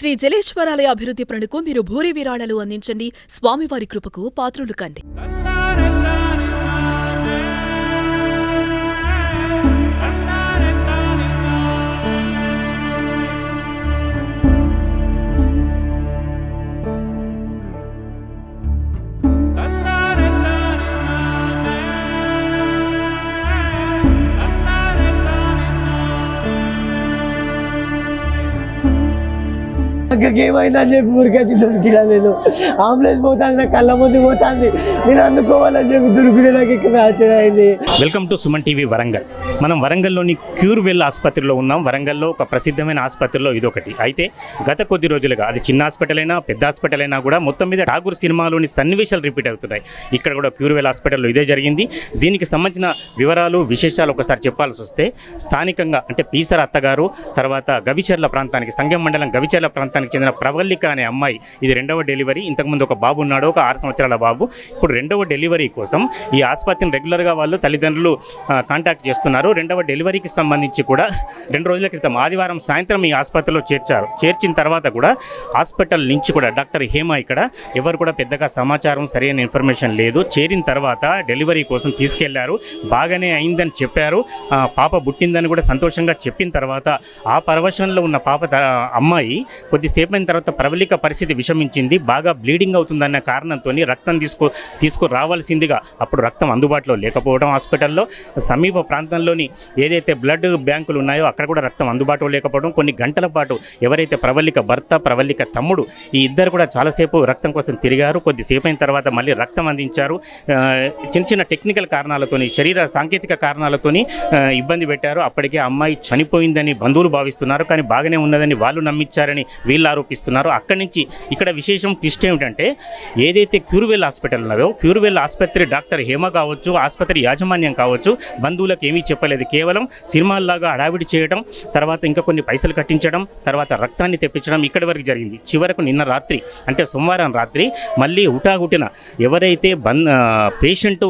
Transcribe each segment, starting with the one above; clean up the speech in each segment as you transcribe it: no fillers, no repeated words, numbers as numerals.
శ్రీ జలేశ్వరాలయ అభివృద్ధి పనులకు మీరు భూరి విరాళాలు అందించండి. స్వామివారి కృపకు పాత్రులు కండి. ఏమైందని చెప్పి ఊరికైతే దొరికినా లేదు. అంబులెన్స్ పోతాను, నా కళ్ళ ముందు పోతుంది, నేను అందుకోవాలని చెప్పి దొరికితే నాకు ఇక్కడ ఆశ్చర్యం అయింది. Welcome to Suman TV Warangal. మనం వరంగల్లోని క్యూర్వెల్ ఆసుపత్రిలో ఉన్నాం. వరంగల్లో ఒక ప్రసిద్ధమైన ఆసుపత్రిలో ఇదొకటి. అయితే గత కొద్ది రోజులుగా అది చిన్న హాస్పిటల్ అయినా పెద్ద హాస్పిటల్ అయినా కూడా మొత్తం మీద ఠాగూర్ సినిమాలోని సన్నివేశాలు రిపీట్ అవుతున్నాయి. ఇక్కడ కూడా క్యూర్వెల్ హాస్పిటల్లో ఇదే జరిగింది. దీనికి సంబంధించిన వివరాలు విశేషాలు ఒకసారి చెప్పాల్సి వస్తే, స్థానికంగా అంటే పీసర అత్తగారు, తర్వాత గవిచర్ల ప్రాంతానికి, సంగం మండలం గవిచర్ల ప్రాంతానికి చెందిన ప్రవల్లిక అనే అమ్మాయి, ఇది రెండవ డెలివరీ. ఇంతకుముందు ఒక బాబు ఉన్నాడు, ఒక 6 సంవత్సరాల బాబు. ఇప్పుడు రెండవ డెలివరీ కోసం ఈ ఆసుపత్రిని రెగ్యులర్గా వాళ్ళు తల్లిదండ్రులు కాంటాక్ట్ చేస్తున్నారు. రెండవ డెలివరీకి సంబంధించి కూడా 2 రోజుల క్రితం ఆదివారం సాయంత్రం ఈ ఆసుపత్రిలో చేర్చారు. చేర్చిన తర్వాత కూడా హాస్పిటల్ నుంచి కూడా డాక్టర్ హేమ ఇక్కడ ఎవరు కూడా పెద్దగా సమాచారం, సరైన ఇన్ఫర్మేషన్ లేదు. చేరిన తర్వాత డెలివరీ కోసం తీసుకెళ్లారు. బాగానే అయిందని చెప్పారు. పాప పుట్టిందని కూడా సంతోషంగా చెప్పిన తర్వాత ఆ పరవశంలో ఉన్న అమ్మాయి కొద్దిసేపు అయిన తర్వాత ప్రవళిక పరిస్థితి విషమించింది. బాగా బ్లీడింగ్ అవుతుందన్న కారణంతో రక్తం తీసుకురావాల్సిందిగా అప్పుడు రక్తం అందుబాటులో లేకపోవడం, హాస్పిటల్లో సమీప ప్రాంతంలోని ఏదైతే బ్లడ్ బ్యాంకులు ఉన్నాయో అక్కడ కూడా రక్తం అందుబాటులో లేకపోవడం, కొన్ని గంటల పాటు ఎవరైతే ప్రవళిక భర్త, ప్రవళిక తమ్ముడు, ఈ ఇద్దరు కూడా చాలాసేపు రక్తం కోసం తిరిగారు. కొద్దిసేపు అయిన తర్వాత మళ్ళీ రక్తం అందించారు. చిన్న చిన్న టెక్నికల్ కారణాలతోని, శరీర సాంకేతిక కారణాలతోని ఇబ్బంది పెట్టారు. అప్పటికే అమ్మాయి చనిపోయిందని బంధువులు భావిస్తున్నారు, కానీ బాగానే ఉన్నదని వాళ్ళు నమ్మించారని వీళ్ళు ఆరోపిస్తున్నారు. అక్కడి నుంచి ఇక్కడ విశేషం ట్విస్ట్ ఏమిటంటే, ఏదైతే క్యూర్వెల్ హాస్పిటల్ ఉన్నదో, క్యూర్వెల్ ఆసుపత్రి డాక్టర్ హేమ కావచ్చు, ఆసుపత్రి యాజమాన్యం కావచ్చు, బంధువులకు ఏమీ చెప్పలేదు. కేవలం సినిమాల్లాగా హడావిడి చేయడం, తర్వాత ఇంకా కొన్ని పైసలు కట్టించడం, తర్వాత రక్తాన్ని తెప్పించడం ఇక్కడి వరకు జరిగింది. చివరకు నిన్న రాత్రి అంటే సోమవారం రాత్రి మళ్ళీ హుటాహుటిన ఎవరైతే పేషెంట్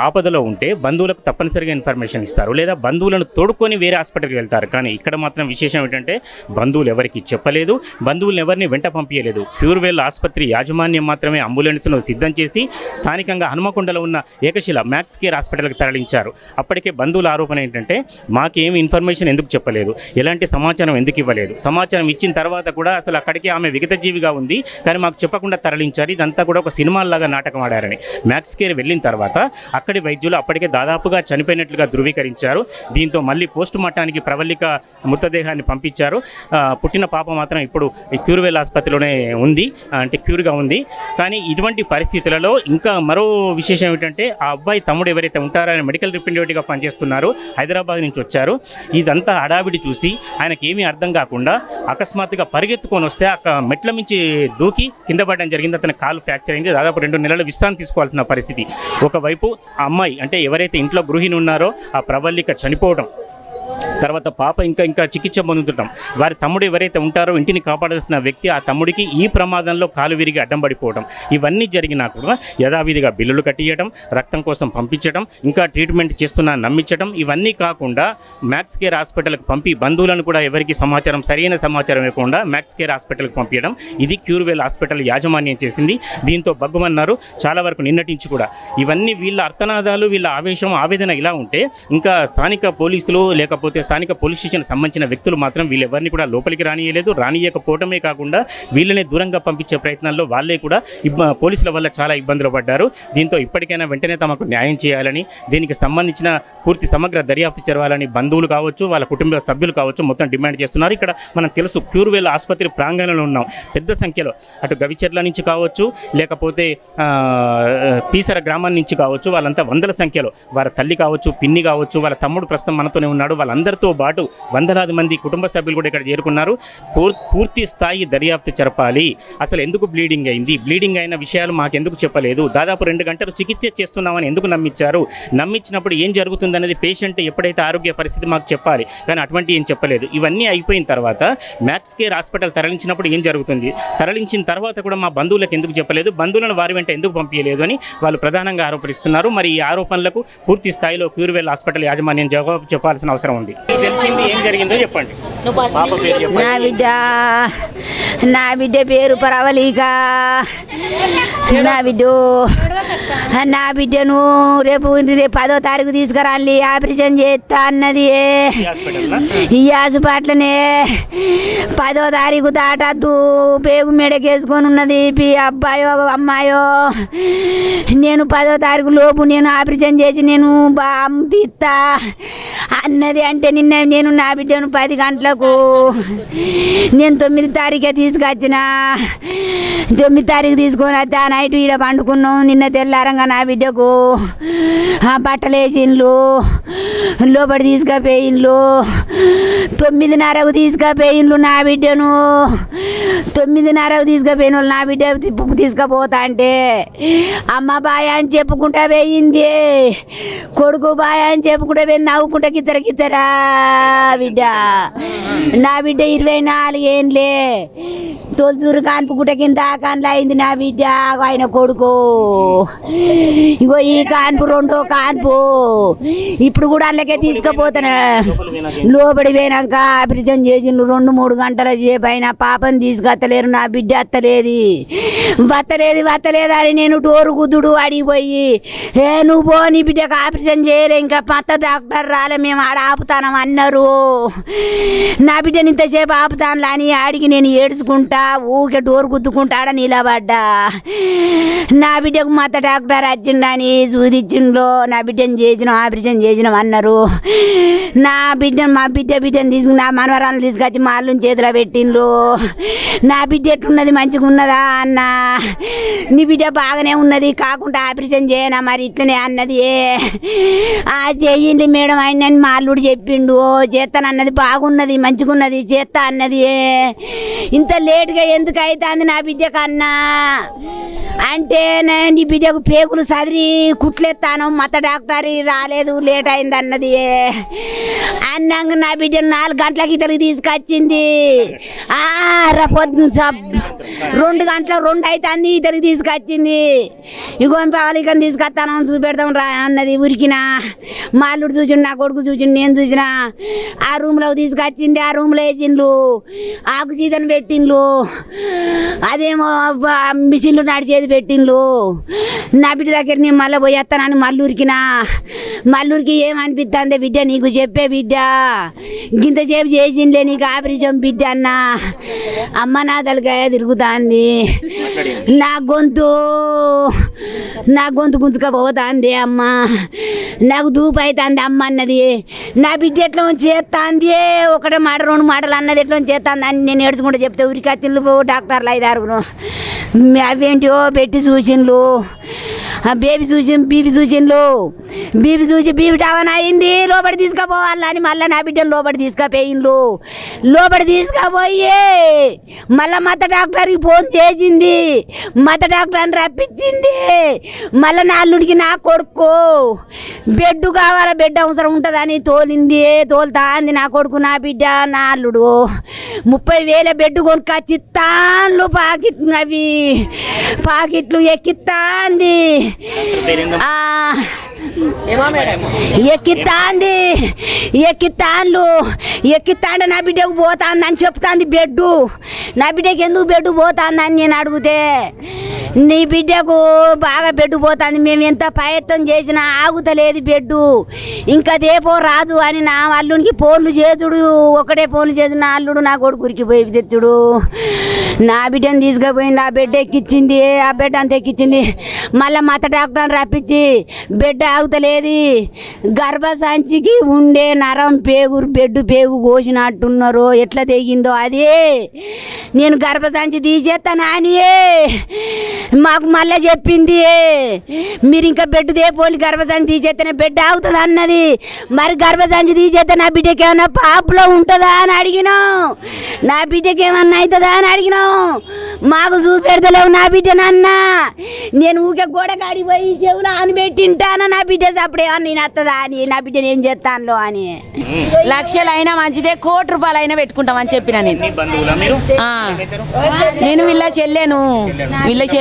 ఆపదలో ఉంటే బంధువులకు తప్పనిసరిగా ఇన్ఫర్మేషన్ ఇస్తారు, లేదా బంధువులను తోడుకొని వేరే హాస్పిటల్కి వెళ్తారు. కానీ ఇక్కడ మాత్రం విశేషం ఏంటంటే, బంధువులు ఎవరికి చెప్పలేదు, బంధువులను ఎవరిని వెంట పంపించలేదు. క్యూర్వెల్ ఆసుపత్రి యాజమాన్యం మాత్రమే అంబులెన్స్ను సిద్ధం చేసి స్థానికంగా హనుమకొండలో ఉన్న ఏకశిల మ్యాక్స్ కేర్ హాస్పిటల్కి తరలించారు. అప్పటికే బంధువుల ఆరోపణ ఏంటంటే, మాకేం ఇన్ఫర్మేషన్ ఎందుకు చెప్పలేదు, ఎలాంటి సమాచారం ఎందుకు ఇవ్వలేదు, సమాచారం ఇచ్చిన తర్వాత కూడా అసలు అక్కడికి ఆమె విగతజీవిగా ఉంది కానీ మాకు చెప్పకుండా తరలించారు, ఇదంతా కూడా ఒక సినిమాల్లాగా నాటకం ఆడారని మ్యాక్స్ కేర్ వెళ్ళిన తర్వాత అక్కడి వైద్యులు అప్పటికే దాదాపుగా చనిపోయినట్లుగా ధృవీకరించారు. దీంతో మళ్ళీ పోస్ట్ మార్టానికి ప్రవళిక మృతదేహాన్ని పంపించారు. పుట్టిన పాప మాత్రం ఇప్పుడు క్యూర్వెల్ ఆసుపత్రిలోనే ఉంది, అంటే క్యూర్గా ఉంది. కానీ ఇటువంటి పరిస్థితులలో ఇంకా మరో విశేషం ఏమిటంటే, ఆ అబ్బాయి తమ్ముడు ఎవరైతే ఉంటారో ఆయన మెడికల్ రిప్రజెంటేటివ్గా పనిచేస్తున్నారు, హైదరాబాద్ నుంచి వచ్చారు. ఇదంతా హడావిడి చూసి ఆయనకి ఏమీ అర్థం కాకుండా అకస్మాత్తుగా పరిగెత్తుకొని వస్తే మెట్ల మించి దూకి కింద పడడం జరిగింది. అతని కాలు ఫ్రాక్చర్ అయింది. దాదాపు 2 నెలల విశ్రాంతి తీసుకోవాల్సిన పరిస్థితి. ఒకవైపు ఆ అమ్మాయి అంటే ఎవరైతే ఇంట్లో గృహిణి ఉన్నారో ఆ ప్రవళిక చనిపోవడం, తర్వాత పాప ఇంకా చికిత్స పొందుతుంటాం. వారి తమ్ముడు ఎవరైతే ఉంటారో ఇంటిని కాపాడాల్సిన వ్యక్తి, ఆ తమ్ముడికి ఈ ప్రమాదంలో కాలు విరిగి అడ్డం పడిపోవడం, ఇవన్నీ జరిగినా కూడా యథావిధిగా బిల్లులు కట్టియడం, రక్తం కోసం పంపించడం, ఇంకా ట్రీట్మెంట్ చేస్తున్నా నమ్మించడం, ఇవన్నీ కాకుండా మ్యాక్స్ కేర్ హాస్పిటల్కి పంపి బంధువులను కూడా ఎవరికి సరైన సమాచారం ఇవ్వకుండా మ్యాక్స్ కేర్ హాస్పిటల్కి పంపించడం, ఇది క్యూర్వెల్ హాస్పిటల్ యాజమాన్యం చేసింది. దీంతో బగ్గుమన్నారు చాలా వరకు నిన్నటి నుంచి కూడా. ఇవన్నీ వీళ్ళ అర్థనాదాలు, వీళ్ళ ఆవేశం, ఆవేదన ఇలా ఉంటే ఇంకా స్థానిక పోలీసులు లేకపోతే స్థానిక పోలీస్ స్టేషన్ సంబంధించిన వ్యక్తులు మాత్రం వీళ్ళెవరిని కూడా లోపలికి రానియకపోవటమే కాకుండా వీళ్ళని దూరంగా పంపించే ప్రయత్నాల్లో వాళ్ళే కూడా పోలీసుల వల్ల చాలా ఇబ్బందులు పడ్డారు. దీంతో ఇప్పటికైనా వెంటనే తమకు న్యాయం చేయాలని, దీనికి సంబంధించిన పూర్తి సమగ్ర దర్యాప్తు జరగాలని బంధువులు కావచ్చు, వాళ్ళ కుటుంబ సభ్యులు కావచ్చు మొత్తం డిమాండ్ చేస్తున్నారు. ఇక్కడ మనం తెలుసు క్యూర్వెల్ ఆసుపత్రి ప్రాంగణంలో ఉన్నాం. పెద్ద సంఖ్యలో అటు గవిచర్ల నుంచి కావచ్చు, లేకపోతే పీసర గ్రామం నుంచి కావచ్చు, వాళ్ళంతా వందల సంఖ్యలో, వాళ్ళ తల్లి కావచ్చు, పిన్ని కావచ్చు, వాళ్ళ తమ్ముడు ప్రస్తుతం మనతోనే ఉన్నాడు, వాళ్ళందరితో పాటు వందలాది మంది కుటుంబ సభ్యులు కూడా ఇక్కడ చేరుకున్నారు. పూర్తి స్థాయి దర్యాప్తు జరపాలి. అసలు ఎందుకు బ్లీడింగ్ అయింది, బ్లీడింగ్ అయిన విషయాలు మాకెందుకు చెప్పలేదు, దాదాపు 2 గంటలు చికిత్స చేస్తున్నామని ఎందుకు నమ్మించారు, నమ్మించినప్పుడు ఏం జరుగుతుందనేది పేషెంట్ ఎప్పుడైతే ఆరోగ్య పరిస్థితి మాకు చెప్పాలి, కానీ అటువంటి ఏం చెప్పలేదు. ఇవన్నీ అయిపోయిన తర్వాత మ్యాక్స్ కేర్ హాస్పిటల్ తరలించినప్పుడు ఏం జరుగుతుంది, తరలించిన తర్వాత కూడా మా బంధువులకు ఎందుకు చెప్పలేదు, బంధువులను వారి వెంట ఎందుకు పంపించలేదు అని వాళ్ళు ప్రధానంగా ఆరోపిస్తున్నారు. మరి ఈ ఆరోపణలకు పూర్తి స్థాయిలో క్యూర్వెల్ హాస్పిటల్ యాజమాన్యం జవాబు చెప్పాల్సిన అవసరం ఉంది. మీకు తెలిసింది ఏం జరిగిందో చెప్పండి. పాప పేరు చెప్పండి. నా బిడ్డ పేరు పరవళిక. నా బిడ్డను రేపు 10వ తారీఖు తీసుకురాలి ఆపరేషన్ చేస్తా అన్నది. ఈ హాస్పిటల్నే 10వ తారీఖు దాటద్దు పేగు మెడకేసుకొని ఉన్నది. అబ్బాయో అమ్మాయో నేను 10వ తారీఖు లోపు నేను ఆపరేషన్ చేసి నేను తీస్తా అన్నది. అంటే నేను నా బిడ్డను 10 గంటలకు నేను 9 తారీఖే తీసుకొచ్చిన. 9 తారీఖు తీసుకొని వస్తే ఆ నైట్ ఈడ పండుకున్నాం. నిన్న తెల్లారంగా నా బిడ్డకు బట్టలు వేసిండ్లు, లోపలి తీసుకుపోయిండ్లు. 9:30కు తీసుకుపోయిండ్లు నా బిడ్డను. 9:30కు తీసుకుపోయిన వాళ్ళు నా బిడ్డ తీసుకుపోతా అంటే అమ్మ బాయ్ అని చెప్పుకుంటా పోయింది, కొడుకు బాయ్ అని చెప్పుకుంటా పోయింది. నవ్వుకుంటా కిచ్చరా బిడ్డ. నా బిడ్డ 24 ఏండ్లే. తొలచూరు కాన్పు గుట్ట కింద కాన్లు అయింది నా బిడ్డ. ఆయన కొడుకు ఇగో ఈ కాన్పు 2వ కాన్పు. ఇప్పుడు కూడా అందుకే తీసుకుపోతాను. లోబడి పోయినాక ఆపరేషన్ చేసిండ్రు 2-3 గంటల సేపైన పాపని తీసుకొత్తలేరు. నా బిడ్డ వత్తలేదు అని నేను డోరు గుద్దుడు అడిగిపోయి నువ్వు పో నీ బిడ్డకు ఆపరేషన్ చేయలే ఇంకా మత్త డాక్టర్ రాలే మేము ఆడ ఆపుతానం అన్నారు. నా బిడ్డని ఇంతసేపు ఆపుతాను అని ఆడికి నేను ఏడ్చుకుంటా ఊకే డోరు గుద్దుకుంటాడ నిలబడ్డా. నా బిడ్డకు మత్త డాక్టర్ వచ్చిండని చూదిచ్చిండ్లో నా బిడ్డని చేసినాం ఆపరేషన్ చేసినాం అన్నారు. మా బిడ్డని తీసుకుని నా మనవరాలను తీసుకొచ్చి మా అల్లుని చేతిలో పెట్టిండ్రు. నా బిడ్డ ఎట్లున్నది మంచిగా ఉన్నదా అన్న. నీ బిడ్డ బాగానే ఉన్నది కాకుండా ఆపరేషన్ చేయనా మరి ఇట్లనే అన్నది. చెయ్యండి మేడం ఆయన మా అల్లుడు చెప్పిండు. చేస్తానన్నది బాగున్నది మంచిగా ఉన్నది చేస్తా అన్నది. ఇంత లేటుగా ఎందుకు అవుతుంది నా బిడ్డ కన్నా అంటే నీ బిడ్డకు పేగులు సదిరి కుట్లెత్తాను మత డాక్టర్ రాలేదు లేట్ అయింది అన్నది. అన్నాక నా బిడ్డను 4 గంటలకి ఇతరికి తీసుకొచ్చింది. 2 గంటల 2 అవుతుంది ఇతరికి తీసుకొచ్చింది. ఇగో పావలికని తీసుకొస్తాను చూపెడతాం రా అన్నది. ఉరికిన మా అల్లుడు చూసిండు, నా కొడుకు చూసిండు, నేను చూసిన. ఆ రూమ్లో తీసుకొచ్చింది. ఆ రూమ్లో వేసిండ్లు ఆకు సీతను పెట్టిండ్లు. అదేమో మిషన్లు నడిచేది పెట్టిండ్లు. నా బిడ్డ దగ్గర నేను మళ్ళీ పోయి వస్తానని మల్లూరికి ఏమనిపిస్తుంది బిడ్డ నీకు చెప్పే బిడ్డ గింతసేపు చేసిండే నీకు ఆపరేషన్ బిడ్డ అన్న. అమ్మ నా తలకాయ తిరుగుతుంది, నా గొంతు గుంజుకపోతుంది అమ్మ, నాకు దూపు అవుతుంది అమ్మ అన్నది. నా బిడ్డ ఎట్లా చేస్తుంది 1 మాట 2 మాటలు అన్నది ఎట్లా చేస్తుంది అని నేను ఏడ్చుకుంటూ చెప్తే ఉరికి వచ్చిండ్రు డాక్టర్లు 5-6 అవేంటివో పెట్టి చూసిండ్లు. బీపీ చూసిండ్లు. బీపీ చూసి బీపీ టవన్ అయింది లోపలి తీసుకుపోవాలని మళ్ళీ నా బిడ్డను లోపలి తీసుకుపోయిండ్లు. లోపలి తీసుకుపోయి మళ్ళీ మత డాక్టర్కి ఫోన్ చేసింది. మత డాక్టర్ని రప్పించింది. మళ్ళీ నా అల్లుడికి నా కొడుకు బెడ్ కావాలా బెడ్ అవసరం ఉంటుందని తోలుతా అంది నా కొడుకు నా బిడ్డ నా అల్లుడు. 30,000 బెడ్ కొనుక్కొచ్చి తాన్లు పాకెట్లు ఎక్కిస్తాంది. ఎక్కిస్తాండు నా బిడ్డకు పోతాంది అని చెప్తాంది బెడ్డు. నా బిడ్డకి ఎందుకు బెడ్డు పోతాంది అని నేను అడిగితే నీ బిడ్డకు బాగా బెడ్డు పోతుంది, మేము ఎంత ప్రయత్నం చేసినా ఆగుతలేదు బెడ్డు, ఇంకా దేపో రాజు అని నా అల్లునికి ఫోన్లు చేసుడు. ఒకటే ఫోన్లు చేసి నా అల్లుడు నా కొడుకురికి పోయి తెచ్చుడు. నా బిడ్డను తీసుకుపోయింది. ఆ బెడ్ ఎక్కించింది. ఆ బెడ్ అంత ఎక్కించింది. మళ్ళీ మత డాక్టర్ని రప్పించి బెడ్ ఆగుతలేదు. గర్భసంచికి ఉండే నరం బెడ్ పేగు కోసినట్టున్నారు. ఎట్లా తెగిందో అదే నేను గర్భసంచి తీసేస్తాను అని మాకు మళ్ళీ చెప్పింది. మీరు ఇంకా బెడ్ దేపోలి గర్భసంచి తీసేస్తేనే బెడ్ ఆగుతుంది అన్నది. మరి గర్భసంచి తీసేస్తే నా బిడ్డకి ఏమన్నా పాపలో ఉంటుందా అని అడిగినాం. నా బిడ్డకి ఏమన్నా అవుతుందా అని అడిగినాం. మాకు చూపెడతలేవు నా బిడ్డనన్నా. నేను ఊకే గోడ కాడికి పోయి చెవులు అని పెట్టింటానా నా బిడ్డ అప్పుడేమన్నా నేను వస్తుందా అని నా బిడ్డను ఏం చేస్తాను అని. లక్షలు అయినా మంచిదే, 1 కోటి రూపాయలు అయినా పెట్టుకుంటామని చెప్పిన నేను. నేను వీళ్ళ చెల్లెను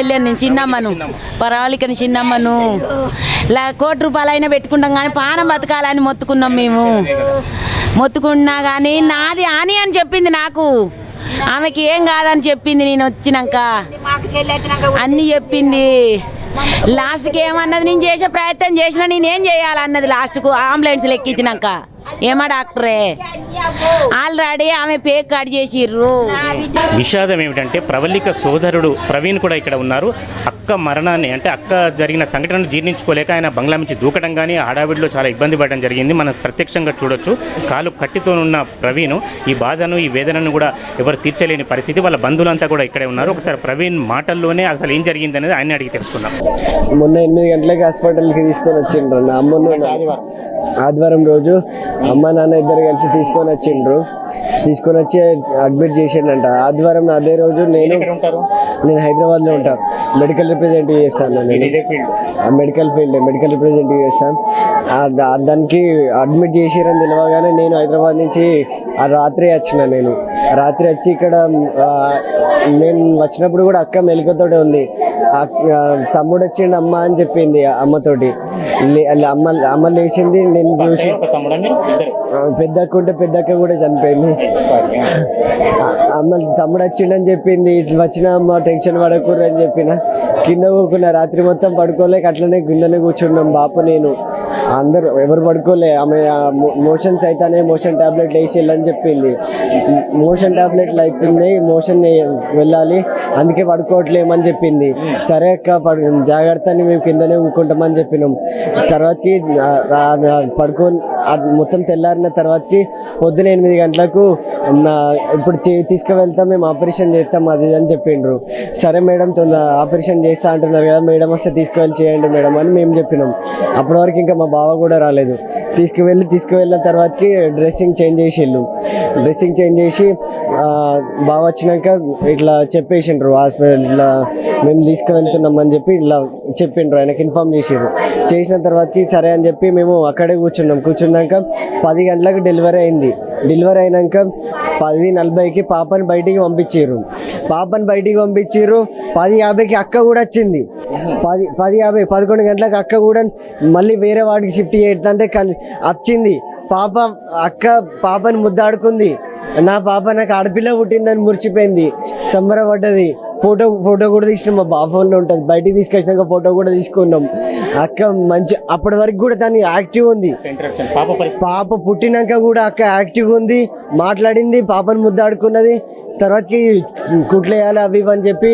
చెల్లెని చిన్నమ్మను పరాలికని చిన్నమ్మను ₹1,00,00,000 అయినా పెట్టుకుంటాం కానీ పానం బతకాలని మొత్తుకున్నాం మేము. మొత్తుకున్నా కానీ నాది ఆని అని చెప్పింది నాకు. ఆమెకి ఏం కాదని చెప్పింది నేను వచ్చినాక అన్నీ చెప్పింది. లాస్ట్కి ఏమన్నది, నేను చేసే ప్రయత్నం చేసినా నేనేం చేయాలన్నది. లాస్ట్కు అంబులెన్స్ ఎక్కించినాక ఏమా డాక్టరే ఆల్రెడీ ఆమె పేక్ కట్ చేసిర్రు. విషాదం ఏమిటంటే ప్రవళిక సోదరుడు ప్రవీణ్ కూడా ఇక్కడ ఉన్నారు. అక్క మరణాన్ని అంటే అక్క జరిగిన సంఘటనను జీర్ణించుకోలేక ఆయన బంగ్లా నుంచి దూకడం కానీ హడావిడిలో చాలా ఇబ్బంది పడడం జరిగింది. మనం ప్రత్యక్షంగా చూడొచ్చు. కాలు కట్టితో ఉన్న ప్రవీణ్ ఈ బాధను ఈ వేదనను కూడా ఎవరు తీర్చలేని పరిస్థితి. వాళ్ళ బంధువులంతా కూడా ఇక్కడే ఉన్నారు. ఒకసారి ప్రవీణ్ మాటల్లోనే అసలు ఏం జరిగింది అనేది ఆయన అడిగి తెలుసుకున్నాం. మొన్న 8 గంటలకి హాస్పిటల్కి తీసుకొని వచ్చిండ్రు. ఆదివారం రోజు అమ్మ నాన్న ఇద్దరు కలిసి తీసుకొని వచ్చి అడ్మిట్ చేసిండంట. ఆదివారం అదే రోజు నేను హైదరాబాద్లో ఉంటాను. మెడికల్ రిప్రజెంటేటివ్ చేస్తాను. నేను మెడికల్ రిప్రజెంటేటివ్ చేస్తాను. దానికి అడ్మిట్ చేసిరని తెలియగానే నేను హైదరాబాద్ నుంచి రాత్రి వచ్చి ఇక్కడ నేను వచ్చినప్పుడు కూడా అక్క మెలకువతోటే ఉంది. తమ్ముడు వచ్చిండు అమ్మ అని చెప్పింది అమ్మతోటి. అమ్మ లేచింది, నేను చూసి పెద్దక్క కూడా చనిపోయింది. తమ్ముడు వచ్చిండని చెప్పింది. వచ్చిన అమ్మ టెన్షన్ పడకూడదు అని చెప్పిన. కింద కూకున్నా, రాత్రి మొత్తం పడుకోలేక అట్లనే కిందనే కూర్చున్నాం. బాపు నేను అందరూ ఎవరు పడుకోలే. ఆమె మోషన్స్ అయితేనే మోషన్ టాబ్లెట్లు వేసి వెళ్ళని చెప్పింది. మోషన్ టాబ్లెట్లు అవుతున్నాయి, మోషన్ వెళ్ళాలి, అందుకే పడుకోవట్లేమని చెప్పింది. సరే అక్క జాగ్రత్త అని మేము కిందనే ఊకుంటామని చెప్పినాం. తర్వాతకి పడుకొని మొత్తం తెల్లారిన తర్వాతకి పొద్దున 8 గంటలకు ఇప్పుడు తీసుకువెళ్తాం, మేము ఆపరేషన్ చేస్తాం అది అని చెప్పిండ్రు. సరే మేడం ఆపరేషన్ చేస్తా అంటున్నారు కదా, మేడం వస్తే చేయండి మేడం అని మేము చెప్పినాం. అప్పటి వరకు ఇంకా మా బావ కూడా రాలేదు. తీసుకువెళ్ళిన తర్వాతకి డ్రెస్సింగ్ చేంజ్ చేసి బావ వచ్చినాక ఇట్లా చెప్పేసిండ్రు హాస్పిటల్ ఇట్లా మేము తీసుకువెళ్తున్నామని చెప్పి ఇట్లా చెప్పిండ్రు. ఆయనకి ఇన్ఫామ్ చేసిన తర్వాతకి సరే అని చెప్పి మేము అక్కడే కూర్చున్నాక 10 గంటలకు డెలివరీ అయింది. డెలివరీ అయినాక 10:40కి పాపని బయటికి పంపించారు. 10:50కి అక్క కూడా వచ్చింది. 11 గంటలకు అక్క కూడా మళ్ళీ వేరే వాడికి షిఫ్ట్ చేస్తుంటే వచ్చింది. పాపని ముద్దాడుకుంది. నా పాప నాకు ఆడపిల్ల పుట్టిందని మురిచిపోయింది, సంబరపడ్డది. ఫోటో కూడా తీసినాం, మా బాబు ఫోన్లో ఉంటుంది. బయటికి తీసుకొచ్చినాక ఫోటో కూడా తీసుకున్నాం. అక్క మంచి అప్పటి వరకు కూడా తను యాక్టివ్ ఉంది. పాప పుట్టినాక కూడా అక్క యాక్టివ్ ఉంది, మాట్లాడింది, పాపను ముద్దాడుకున్నది. తర్వాతకి కుట్లేయాలి అవి ఇవి అని చెప్పి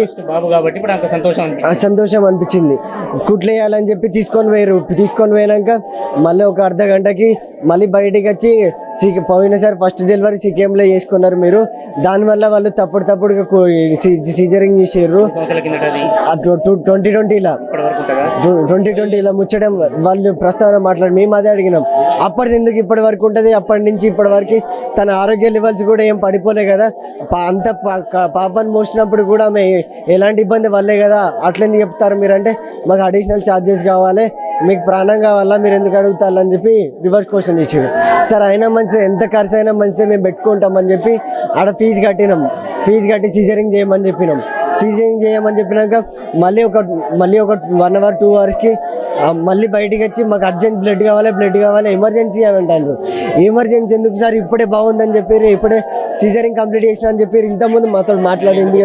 సంతోషం అనిపించింది. కుట్లేయాలని చెప్పి తీసుకొని పోయినాక మళ్ళీ ఒక అర్ధ గంటకి మళ్ళీ బయటికి వచ్చి పోయినసారి ఫస్ట్ డెలివరీ సీకేఎంలో చేసుకున్నారు మీరు, దానివల్ల వాళ్ళు తప్పుడుగా సీజరింగ్ చేసారు. 2020లో ముచ్చడం వాళ్ళు ప్రస్తావన మాట్లాడి మేము అదే అడిగినాం. అప్పటిది ఎందుకు ఇప్పటి వరకు ఉంటుంది? అప్పటి నుంచి ఇప్పటి వరకు తన ఆరోగ్య లెవెల్స్ కూడా ఏం పడిపోలే కదా. అంత పాపను మోసినప్పుడు కూడా ఆమె ఎలాంటి ఇబ్బంది వల్లే కదా. అట్లెందుకు చెప్తారు మీరు అంటే, మాకు అడిషనల్ ఛార్జెస్ కావాలి, మీకు ప్రాణం కావాలా, మీరు ఎందుకు అడుగుతారని చెప్పి రివర్స్ క్వశ్చన్ ఇచ్చారు. సార్ అయినా మంచిది, ఎంత ఖర్చు అయినా మంచిదే, మేము పెట్టుకుంటామని చెప్పి ఆడ ఫీజు కట్టి సీజరింగ్ చేయమని చెప్పినాం. చెప్పినాక మళ్ళీ ఒక 1 అవర్ 2 అవర్స్కి మళ్ళీ బయటికి వచ్చి మాకు అర్జెంట్ బ్లడ్ కావాలి, ఎమర్జెన్సీ అని అంటారు. ఎమర్జెన్సీ ఎందుకు సార్, ఇప్పుడే బాగుందని చెప్పారు, ఇప్పుడే సీజరింగ్ కంప్లీట్ చేసిన అని చెప్పారు. ఇంతకుముందు మాతో మాట్లాడింది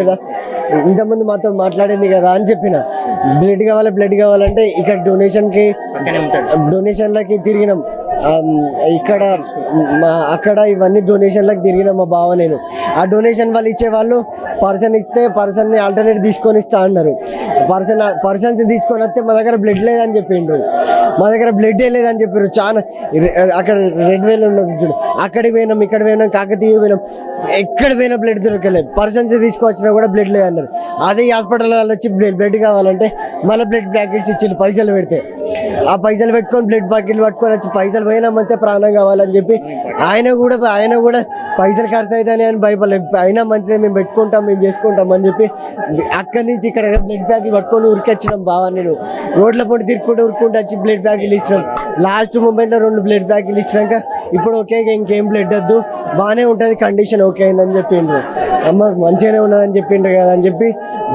కదా అని చెప్పిన. బ్లడ్ కావాలంటే ఇక్కడ డొనేషన్లకి తిరిగినాం. అక్కడ ఇవన్నీ డొనేషన్లకు తిరిగినాం మా బావ నేను. ఆ డొనేషన్ వాళ్ళు ఇచ్చేవాళ్ళు పర్సన్ ఇస్తే పర్సన్ని ఆల్టర్నేట్ తీసుకొని ఇస్తా అన్నారు. పర్సన్స్ తీసుకొని వస్తే మా దగ్గర బ్లడ్ లేదని చెప్పిండ్రు. మా దగ్గర బ్లడ్ లేదని చెప్పారు. చాలా అక్కడ రెడ్ వేల్ ఉన్నది చూడు, అక్కడికి పోయినాం, ఇక్కడ పోయినాం, కాకతీయ పోయినాం, ఎక్కడ పోయినా బ్లడ్ దొరకలేదు. పర్సన్స్ తీసుకొచ్చినా కూడా బ్లడ్ లేదన్నారు. అదే హాస్పిటల్ వాళ్ళు వచ్చి బ్లడ్ కావాలంటే మళ్ళీ బ్లడ్ ప్యాకెట్స్ ఇచ్చి పైసలు పెడితే ఆ పైసలు పెట్టుకొని బ్లడ్ ప్యాకెట్లు పట్టుకొని వచ్చి పైసలు పోయినా మంచిగా ప్రాణం కావాలని చెప్పి ఆయన కూడా పైసలు ఖర్చు అవుతాయని అని భయపడలేదు. అయినా మంచిగా మేము పెట్టుకుంటాం, మేము చేసుకుంటాం అని చెప్పి అక్కడి నుంచి ఇక్కడ బ్లడ్ ప్యాకెట్ పట్టుకొని ఉరికొచ్చినాం బావా. నేను రోడ్ల పొడి తిరుక్కుంటూ వచ్చి బ్లడ్ ప్యాకెట్లు ఇచ్చినాం. లాస్ట్ మూమెంట్లో 2 బ్లడ్ ప్యాకెట్లు ఇచ్చినాక ఇప్పుడు ఓకే ఇంకేం బ్లడ్ వద్దు, బాగానే ఉంటుంది కండిషన్ ఓకే అయిందని చెప్పిండ్రు. అమ్మ మంచిగానే ఉన్నదని చెప్పిండ్రు కదా అని చెప్పి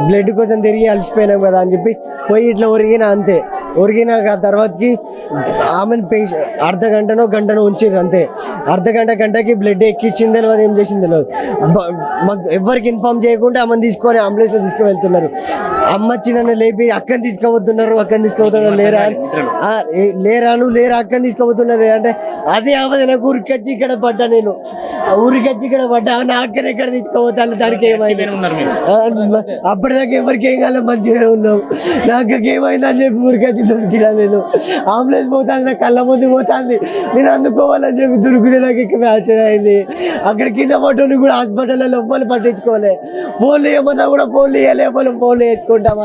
బ్లడ్ కోసం తిరిగి అలసిపోయినాం కదా అని చెప్పి పోయి ఇట్లా ఒరిగిన అంతే. ఒరిగినాక తర్వాతకి ఆమెను అర్ధగంటనో గంటనో ఉంచిర్రు అంతే. గంటకి బ్లడ్ ఎక్కిచ్చింది తెలియదు, ఏం చేసింది తెలియదు. మాకు ఎవరికి ఇన్ఫార్మ్ చేయకుండా ఆమెను తీసుకొని అంబులెన్స్లో తీసుకువెళ్తున్నారు. అమ్మ వచ్చి నన్ను లేపి అక్కని తీసుకుపోతున్నారు లేరా అక్కని తీసుకుపోతున్నది అంటే అది అవదు. నాకు ఊరికొచ్చి ఇక్కడ పడ్డా, నేను ఊరికొచ్చి ఇక్కడ పడ్డా. నా అక్కని ఎక్కడ తీసుకుపోతాను, దానికి ఏమైంది అప్పటిదాకా ఎవరికి ఏం కాలేదు, మంచిగా ఉన్నాం. నాకు ఏమైంది అని చెప్పి ఊరికొచ్చి దొరికినా. నేను అంబులెన్స్ పోతాను, నా కళ్ళ ముందు పోతుంది, నేను అందుకోవాలని చెప్పి దొరికితే నాకు ఇక్కడ మ్యాచ్ అయింది. అక్కడ కింద పట్టుని కూడా హాస్పిటల్లో లోపల పట్టించుకోలే. ఫోన్లు ఏమన్నా కూడా ఫోన్లు వేయలే, ఫోన్లు వేసుకుంటాం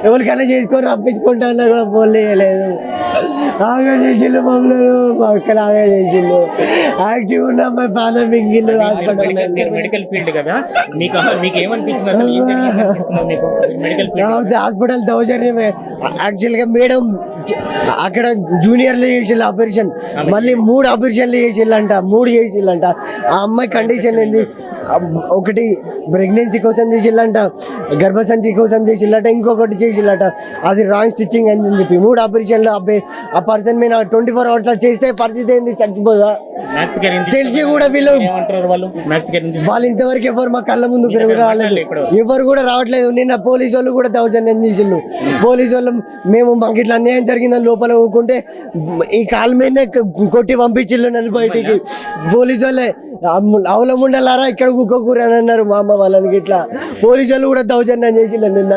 ఎవరికైనా చేసుకొని రప్పించుకుంటా అన్నా కూడా ఫోన్లు వేయలేదు. ఆగా చేసిళ్ళు మమ్మల్ని, మా అక్కడ ఆగా చేసిళ్ళు. యాక్టివ్ ఉన్న అమ్మాయి ప్రాణం మింగిళ్ళు హాస్పిటల్. మెడికల్ ఫీల్డ్ కదా, మీకు ఏమనిపించింది హాస్పిటల్ దౌర్జన్యమే. యాక్చువల్గా మేడం అక్కడ జూనియర్లు చేసిళ్ళు ఆపరేషన్, మళ్ళీ 3 ఆపరేషన్లు చేసిళ్ళంట, 3 చేసిళ్ళంట. ఆ అమ్మాయి కండిషన్ ఏంది, ఒకటి ప్రెగ్నెన్సీ కోసం చేసిళ్ళంట, గర్భసంచి కోసం చేసిళ్ళట, ఇంకొకటి చేసిళ్ళట. అది రాంగ్ స్టిచ్చింగ్ అని చెప్పి 3 ఆపరేషన్లు. అబ్బాయి ఆ పర్సన్ మీద 24 hours చేస్తే పరిస్థితి ఏంది, చచ్చిపోదా? తెలిసి కూడా వాళ్ళు ఇంతవరకు ఎవరు మా కళ్ళ ముందు రాలేదు, ఎవరు కూడా రావట్లేదు. నిన్న పోలీసు వాళ్ళు కూడా దౌర్జన్యం చేసిళ్ళు. పోలీసు వాళ్ళు మేము మాకు ఇట్లా అన్యాయం జరిగిందని లోపల ఊరుకుంటే ఈ కాలు మీద కొట్టి పంపించిళ్ళు నన్ను బయటికి. పోలీసు వాళ్ళే అవలముండలారా ఇక్కడ ఊకోకూరని అన్నారు మా అమ్మ వాళ్ళని. ఇట్లా పోలీసు వాళ్ళు కూడా దౌర్జన్యం చేసిళ్ళు నిన్న.